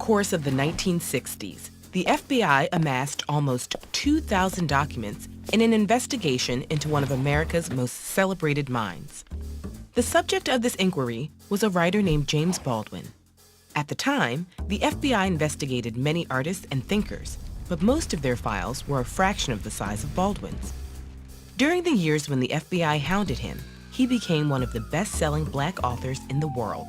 course of the 1960s, the FBI amassed almost 2,000 documents in an investigation into one of America's most celebrated minds. The subject of this inquiry was a writer named James Baldwin. At the time, the FBI investigated many artists and thinkers, but most of their files were a fraction of the size of Baldwin's. During the years when the FBI hounded him, he became one of the best-selling Black authors in the world.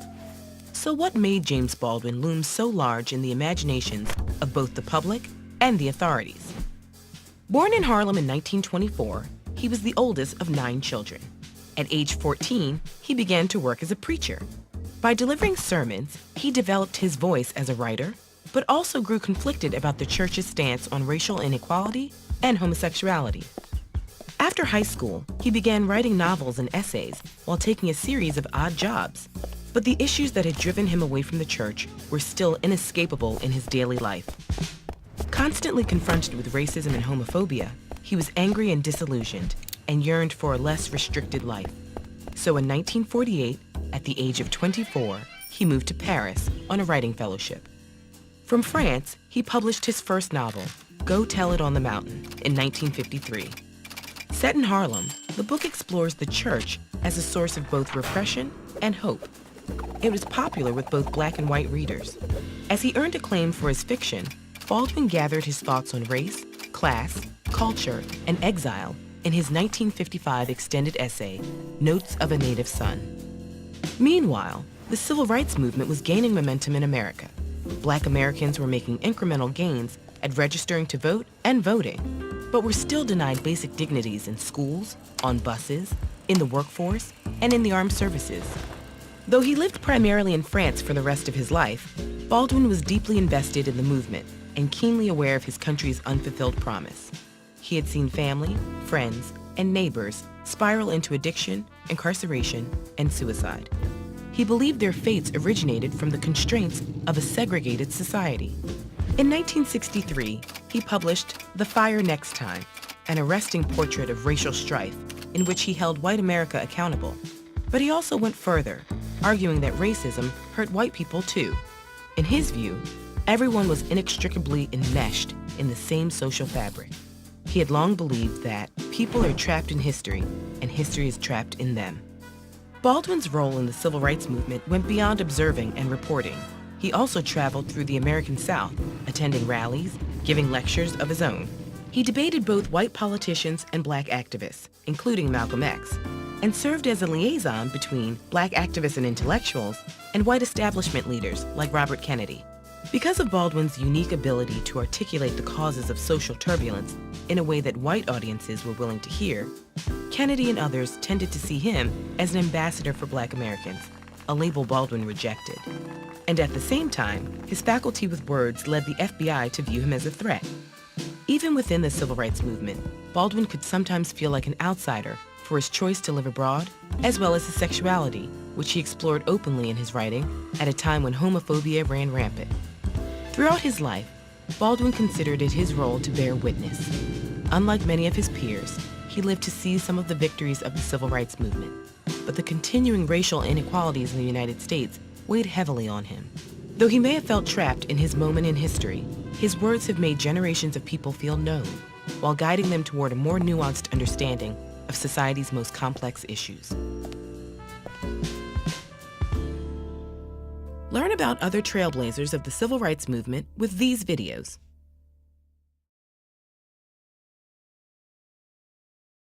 So what made James Baldwin loom so large in the imaginations of both the public and the authorities? Born in Harlem in 1924, he was the oldest of 9 children. At age 14, he began to work as a preacher. By delivering sermons, he developed his voice as a writer, but also grew conflicted about the church's stance on racial inequality and homosexuality. After high school, he began writing novels and essays while taking a series of odd jobs. But the issues that had driven him away from the church were still inescapable in his daily life. Constantly confronted with racism and homophobia, he was angry and disillusioned and yearned for a less restricted life. So in 1948, at the age of 24, he moved to Paris on a writing fellowship. From France, he published his first novel, Go Tell It on the Mountain, in 1953. Set in Harlem, the book explores the church as a source of both repression and hope. It was popular with both Black and white readers. As he earned acclaim for his fiction, Baldwin gathered his thoughts on race, class, culture, and exile in his 1955 extended essay, Notes of a Native Son. Meanwhile, the civil rights movement was gaining momentum in America. Black Americans were making incremental gains at registering to vote and voting, but were still denied basic dignities in schools, on buses, in the workforce, and in the armed services. Though he lived primarily in France for the rest of his life, Baldwin was deeply invested in the movement and keenly aware of his country's unfulfilled promise. He had seen family, friends, and neighbors spiral into addiction, incarceration, and suicide. He believed their fates originated from the constraints of a segregated society. In 1963, he published The Fire Next Time, an arresting portrait of racial strife in which he held white America accountable. But he also went further, arguing that racism hurt white people too. In his view, everyone was inextricably enmeshed in the same social fabric. He had long believed that people are trapped in history, and history is trapped in them. Baldwin's role in the civil rights movement went beyond observing and reporting. He also traveled through the American South, attending rallies, giving lectures of his own. He debated both white politicians and Black activists, including Malcolm X, and served as a liaison between Black activists and intellectuals and white establishment leaders like Robert Kennedy. Because of Baldwin's unique ability to articulate the causes of social turbulence in a way that white audiences were willing to hear, Kennedy and others tended to see him as an ambassador for Black Americans, a label Baldwin rejected. And at the same time, his faculty with words led the FBI to view him as a threat. Even within the civil rights movement, Baldwin could sometimes feel like an outsider for his choice to live abroad, as well as his sexuality, which he explored openly in his writing at a time when homophobia ran rampant. Throughout his life, Baldwin considered it his role to bear witness. Unlike many of his peers, he lived to see some of the victories of the civil rights movement, but the continuing racial inequalities in the United States weighed heavily on him. Though he may have felt trapped in his moment in history, his words have made generations of people feel known, while guiding them toward a more nuanced understanding of society's most complex issues. Learn about other trailblazers of the civil rights movement with these videos.